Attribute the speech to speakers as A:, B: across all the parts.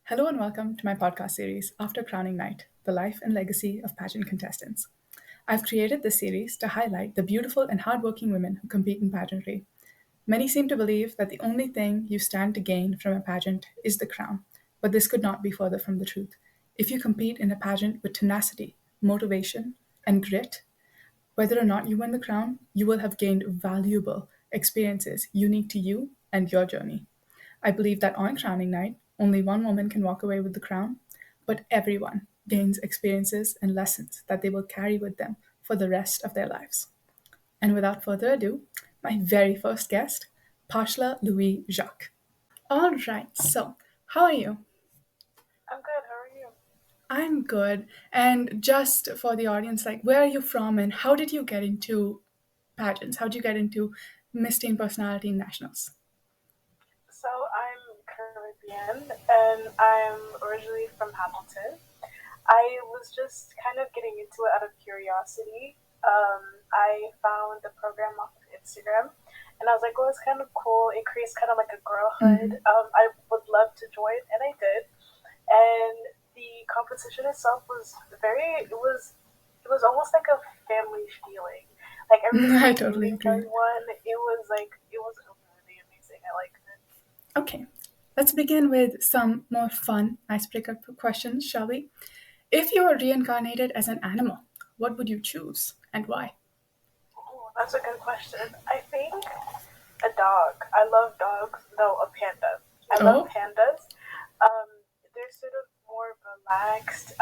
A: Hello and welcome to my podcast series, After Crowning Night The Life and Legacy of Pageant Contestants. I've created this series to highlight the beautiful and hardworking women who compete in pageantry. Many seem to believe that the only thing you stand to gain from a pageant is the crown, but this could not be further from the truth. If you compete in a pageant with tenacity, motivation, and grit, whether or not you win the crown, you will have gained valuable experiences unique to you and your journey. I believe that on crowning night, only one woman can walk away with the crown, but everyone gains experiences and lessons that they will carry with them for the rest of their lives. And without further ado, my very first guest, Pashla Louis-Jacques. All right, so how are you?
B: I'm good. How are you?
A: I'm good. And just for the audience, like, where are you from and how did you get into pageants? How did you get into Miss Teen Personality Nationals?
B: So I'm Caribbean and I'm originally from Hamilton. I was just kind of getting into it out of curiosity. I found the program off of Instagram and I was like, oh, it's kind of cool. It creates kind of like a girlhood.
A: Mhm.
B: I would love to join, and I did. And the competition itself was it was almost like a family feeling. Like everybody
A: I
B: was
A: totally
B: rooting for
A: agree.
B: everyone. It was really amazing. I liked it.
A: Okay, let's begin with some more fun icebreaker questions, shall we? If you were reincarnated as an animal, what would you choose and why?
B: Oh, that's a good question. I think a dog. I love dogs. No, a panda. I love
A: Oh,
B: pandas. Um, they're sort of more relaxed.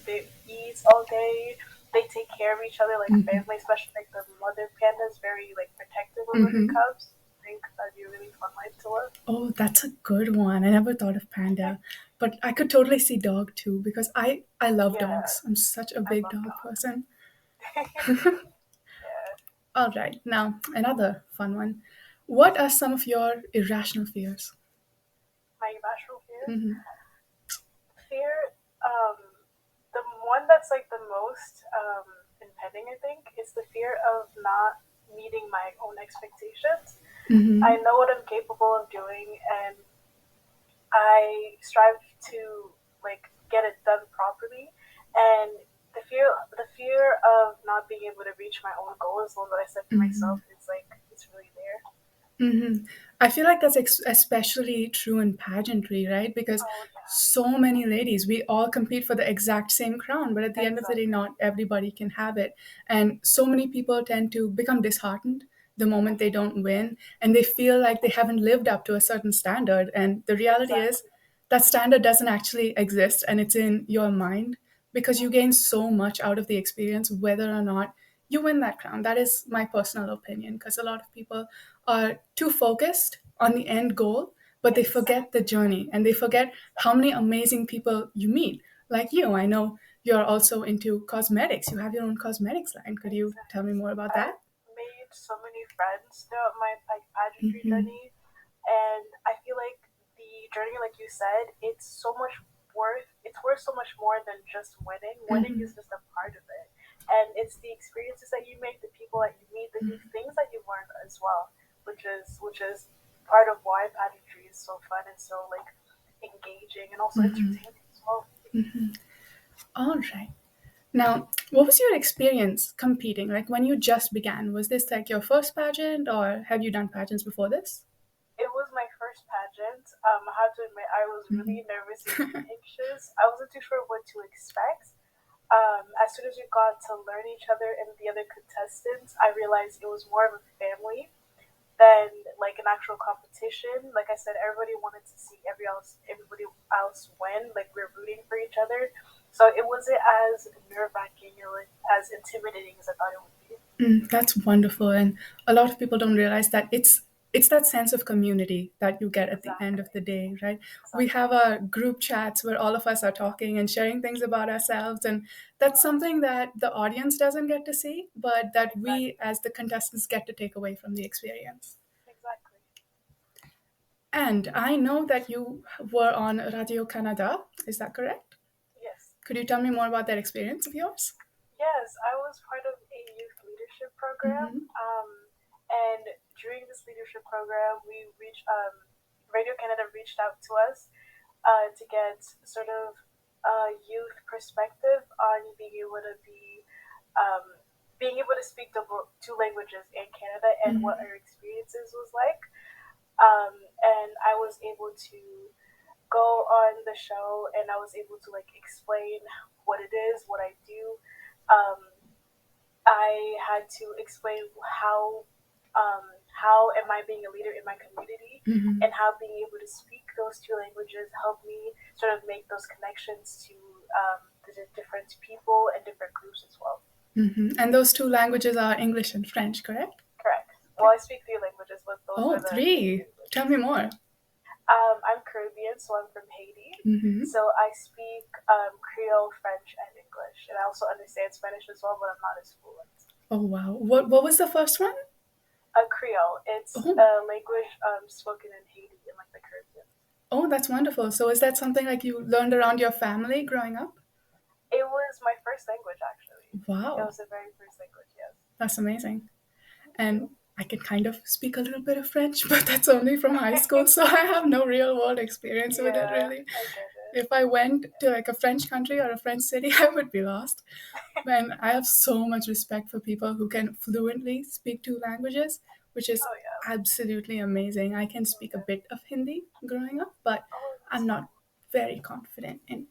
B: They eat all day. They take care of each other like
A: hmm
B: family, especially like the mother panda is very like protective over her
A: hmm
B: cubs. I think that'd be a really fun life to live.
A: Oh, that's a good one. I never thought of panda, but I could totally see dog too because I love
B: Yeah,
A: dogs. I'm such a
B: I
A: big
B: love
A: dog
B: dogs.
A: person.
B: Yeah.
A: All right, now another fun one. What are some of your irrational fears?
B: My irrational fears.
A: hmm
B: Fear, um, the one that's like the most impending, I think, is the fear of not meeting my own expectations. I
A: hmm
B: know what I'm capable of doing, and I strive to like get it done properly. And the fear of not being able to reach my own goals, the one that I set for myself,
A: hmm
B: is like it's really there.
A: hmm I feel like that's especially true in pageantry, right? Because
B: Oh yeah,
A: so many ladies, we all compete for the exact same crown, but at the end of the day,
B: exactly.
A: not everybody can have it. And so many people tend to become disheartened the moment they
B: Hmm.
A: don't win, and they feel like they haven't lived up to a certain standard. And the reality is,
B: Exactly.
A: that standard doesn't actually exist, and it's in your mind because you gain
B: Hmm.
A: so much out of the experience, whether or not you win that crown. That is my personal opinion, because a lot of people are too focused on the end goal, but they forget the
B: Exactly.
A: journey and they forget how
B: Exactly.
A: many amazing people you meet. Like you, I know you're also into cosmetics. You have your own cosmetics line. Could you tell me
B: Exactly.
A: more about
B: I've
A: that?
B: made so many friends throughout my like pageantry
A: hmm
B: journey, and I feel like the journey, like you said, it's worth so much more than just winning. Winning
A: hmm
B: is just a part of it, and it's the experiences that you make, the people that you meet, the new things that you learn as well, which is part of why pageantry is so fun and so like engaging and also entertaining as well.
A: All right. Now, what was your experience competing? Like when you just began, was this like your first pageant or have you done pageants before this?
B: It was my first pageant. I have to admit, I was really nervous and anxious. I wasn't too sure what to expect. As soon as we got to learn each other and the other contestants, I realized it was more of a family than like an actual competition. Like I said, everybody wanted to see everybody else win. Like we're rooting for each other. So it wasn't as nerve wracking or like, as intimidating as I thought it would be.
A: That's wonderful, and a lot of people don't realize that it's that sense of community that you get at the end of
B: Exactly.
A: the day, right? We
B: Exactly.
A: have our group chats where all of us are talking and sharing things about ourselves, and that's something that the audience doesn't get to see, but that we
B: Exactly.
A: as the contestants get to take away from the experience.
B: Exactly.
A: And I know that you were on Radio Canada. Is that correct?
B: Yes.
A: Could you tell me more about that experience of yours?
B: Yes, I was part of a youth leadership program,
A: Mm-hmm.
B: and during this leadership program, we reached Radio Canada reached out to us to get sort of a youth perspective on um, being able to speak two languages in Canada and what our experiences was like. And I was able to go on the show and I was able to like explain what it is, what I do. Um, I had to explain how am I being a leader in my community, and how being able to speak those two languages helped me sort of make those connections to the different people and different groups as well.
A: And those two languages are English and French, correct?
B: Correct. Well, I speak three languages, but those
A: Oh,
B: are the main
A: three. Tell me
B: languages.
A: more.
B: I'm Caribbean, so I'm from Haiti.
A: Mm-hmm.
B: So I speak Creole, French, and English, and I also understand Spanish as well, but I'm not as fluent.
A: Oh, wow. What was the first one?
B: Creole, it's
A: Oh,
B: a language spoken in Haiti in like the Caribbean.
A: oh, that's wonderful. So is that something like you learned around your family growing up?
B: It was my first language, actually. It
A: Wow,
B: was the very first language, yes.
A: that's amazing.
B: Thank
A: And
B: you.
A: I can kind of speak a little bit of French, but that's only from high school, so I have no real world experience with it
B: Yeah,
A: really.
B: I get it.
A: If I went to like a French country or a French city, I would be lost. And I have so much respect for people who can fluently speak two languages, which is
B: Oh, yeah.
A: absolutely amazing. I can speak a
B: Okay.
A: bit of Hindi growing up, but
B: Oh,
A: I'm
B: that's
A: not
B: cool.
A: very confident in.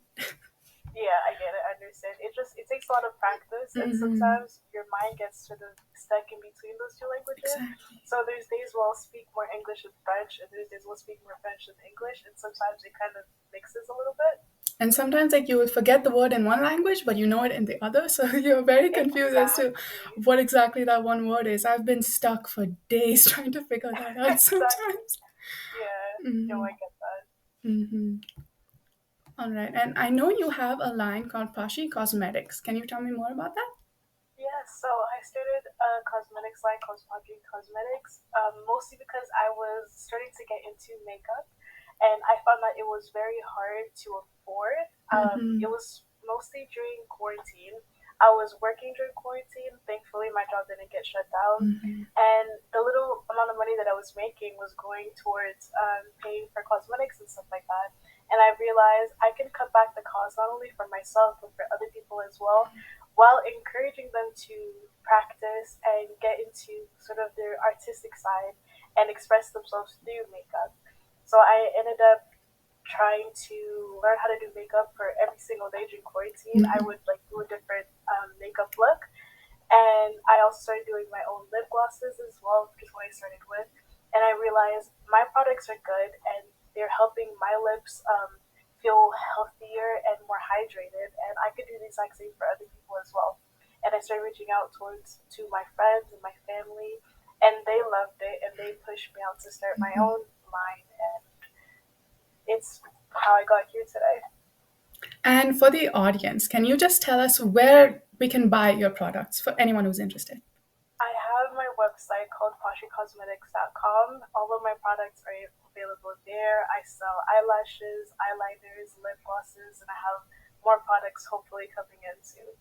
B: Yeah, I get it. I understand. It takes a lot of practice, and
A: Hmm.
B: sometimes your mind gets sort of stuck in between those two languages.
A: Exactly.
B: So there's days where I'll speak more English and French, and there's days where I'll speak more French than English, and sometimes it kind of mixes a little bit.
A: And sometimes like you will forget the word in one language, but you know it in the other. So you're very confused as to
B: Exactly.
A: what exactly that one word is. I've been stuck for days trying to figure that out
B: Exactly.
A: sometimes.
B: Yeah. No,
A: Hmm.
B: I get that.
A: Hmm. All right. And I know you have a line called Pashie Cosmetics. Can you tell me more about that?
B: Yeah, so I started a cosmetics line called Pageant Cosmetics, mostly because I was starting to get into makeup, and I found that it was very hard to afford. It
A: Mm-hmm.
B: was mostly during quarantine. I was working during quarantine. Thankfully, my job didn't get shut down,
A: Mm-hmm.
B: and the little amount of money that I was making was going towards paying for cosmetics and stuff like that. And I realized I can cut back the cost not only for myself but for other people as well, while encouraging them to practice and get into sort of their artistic side and express themselves through makeup. So I ended up trying to learn how to do makeup for every single day during quarantine. I
A: Mm-hmm.
B: would like do a different makeup look, and I also started doing my own lip glosses as well, which is what I started with. And I realized my products are good and they're helping my lips feel healthier and more hydrated. And I could do the exact same for other people as well. And I started reaching out towards to my friends and my family, and they loved it and they pushed me out to start my
A: Mm-hmm.
B: own line. And it's how I got here today.
A: And for the audience, can you just tell us where we can buy your products for anyone who's interested?
B: I have my website called PashieCosmetics.com. All of my products are available there. I sell eyelashes, eyeliners, lip glosses, and I have more products hopefully coming in soon.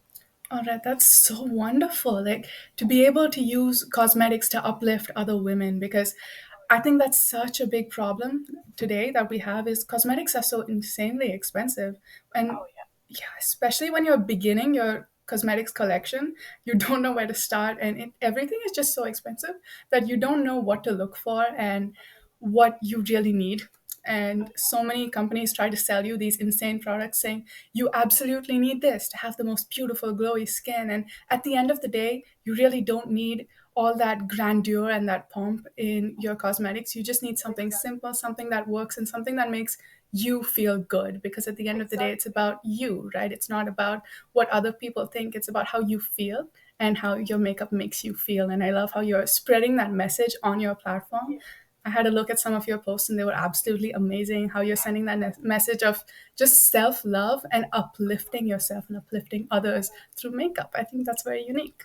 A: All right, that's so wonderful. Like to be able to use cosmetics to uplift other women because
B: Oh
A: I
B: yeah.
A: think that's such a big problem today that we have is cosmetics are so insanely expensive. And
B: Oh yeah.
A: yeah, especially when you're beginning your cosmetics collection, you don't know where to start and everything is just so expensive that you don't know what to look for and what you really need. And so many companies try to sell you these insane products saying you absolutely need this to have the most beautiful glowy skin, and at the end of the day you really don't need all that grandeur and that pomp in your cosmetics. You just need something
B: Exactly.
A: simple, something that works, and something that makes you feel good, because at the end of the day it's
B: Exactly.
A: about you, right? It's not about what other people think, it's about how you feel and how your makeup makes you feel. And I love how you're spreading that message on your platform.
B: Yeah.
A: I had a look at some of your posts and they were absolutely amazing. How you're sending that message of just self love and uplifting yourself and uplifting others through makeup. I think that's very unique.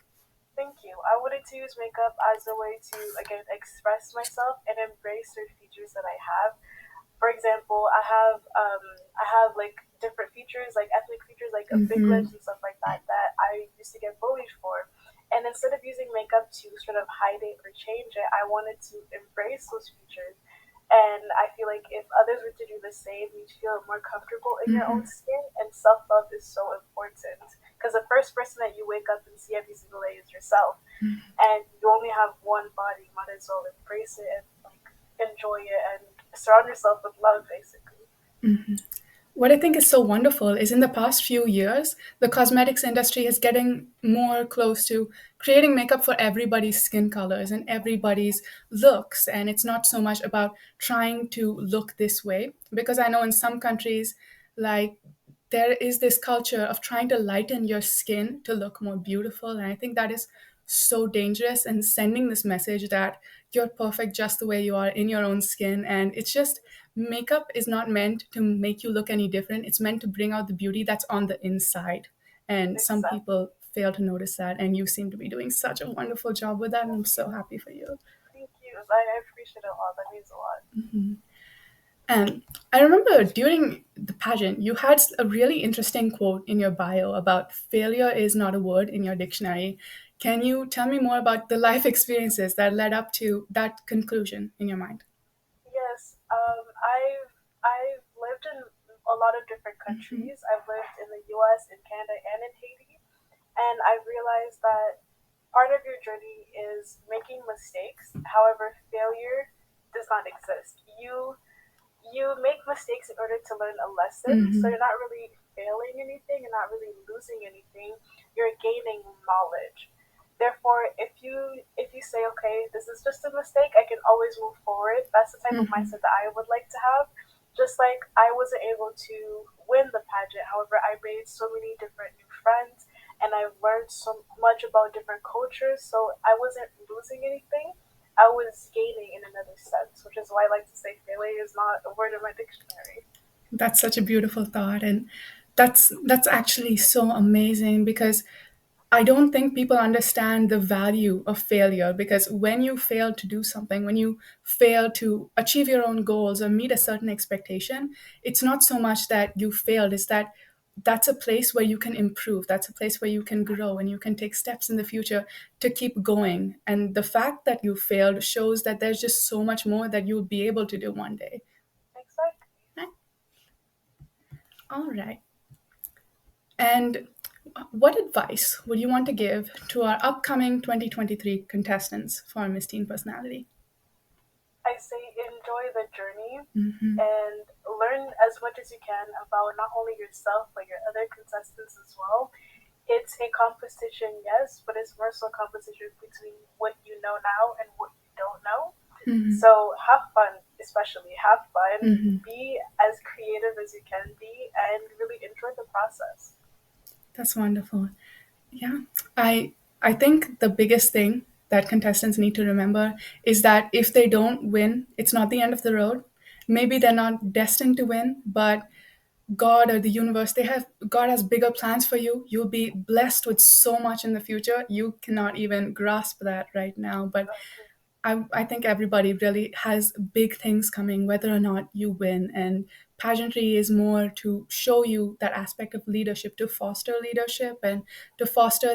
B: Thank you. I wanted to use makeup as a way to again express myself and embrace certain features that I have. For example, I have like different features, like ethnic features, like a big
A: Mm-hmm.
B: lips and stuff like that that I used to get bullied for. And instead of using makeup to sort of hide it or change it, I wanted to embrace those features. And I feel like if others were to do the same, you'd feel more comfortable in your own skin. And self love is so important because the first person that you wake up and see every single day is yourself, and you only have one body. You might as well embrace it and like enjoy it and surround yourself with love, basically.
A: What I think is so wonderful is in the past few years, the cosmetics industry is getting more close to creating makeup for everybody's skin colors and everybody's looks. And it's not so much about trying to look this way, because I know in some countries, like there is this culture of trying to lighten your skin to look more beautiful. And I think that is so dangerous and sending this message that you're perfect just the way you are in your own skin. And it's just makeup is not meant to make you look any different. It's meant to bring out the beauty that's on the inside. And some
B: Exactly.
A: people fail to notice that. And you seem to be doing such a wonderful job with that. And I'm
B: Thank you.
A: so happy for you.
B: Thank you. I appreciate it a lot. That means a lot.
A: And I remember during the pageant, you had a really interesting quote in your bio about failure is not a word in your dictionary. Can you tell me more about the life experiences that led up to that conclusion in your mind?
B: Yes, I've lived in a lot of different countries. I've lived in the U.S., in Canada, and in Haiti, and I realized that part of your journey is making mistakes. However, failure does not exist. You make mistakes in order to learn a lesson, so you're not really failing anything, you're not really losing anything. You're gaining knowledge. Therefore, if you say, okay, this is just a mistake, I can always move forward. That's the type of mindset that I would like to have. Just like I wasn't able to win the pageant, however, I made so many different new friends, and I learned so much about different cultures. So I wasn't losing anything. I was gaining in another sense, which is why I like to say failure is not a word in my dictionary.
A: That's such a beautiful thought, and that's actually so amazing because I don't think people understand the value of failure, because when you fail to do something, when you fail to achieve your own goals or meet a certain expectation, it's not so much that you failed, it's that that's a place where you can improve. That's a place where you can grow and you can take steps in the future to keep going. And the fact that you failed shows that there's just so much more that you'll be able to do one day.
B: Exactly.
A: Right? All right. And what advice would you want to give to our upcoming 2023 contestants for Miss Teen Personality?
B: I say enjoy the journey and learn as much as you can about not only yourself but your other contestants as well. It's a competition, yes, but it's more so a competition between what you know now and what you don't know. So have fun, especially have fun, be as creative as you can be, and really enjoy the process.
A: That's wonderful. Yeah. I think the biggest thing that contestants need to remember is that if they don't win, it's not the end of the road. Maybe they're not destined to win, but God or the universe, God has bigger plans for you. You'll be blessed with so much in the future. You cannot even grasp that right now. But
B: Exactly.
A: I think everybody really has big things coming, whether or not you win. And pageantry is more to show you that aspect of leadership, to foster leadership and to foster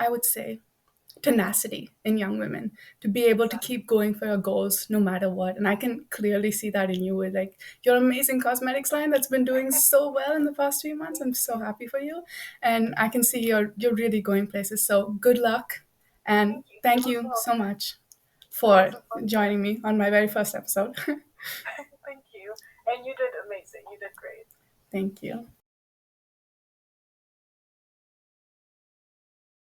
A: I would say, tenacity in young women, to be able to
B: Exactly.
A: keep going for your goals no matter what. And I can clearly see that in you with like your amazing cosmetics line that's been doing so well in the past few months.
B: Thank
A: I'm so
B: you.
A: happy for you. And I can see you're really going places. So good luck and
B: Thank you. You
A: thank
B: as
A: you
B: well.
A: so much
B: It was
A: for
B: a pleasure.
A: joining me on my very first episode.
B: Thank you. And you did amazing. You did great.
A: Thank you.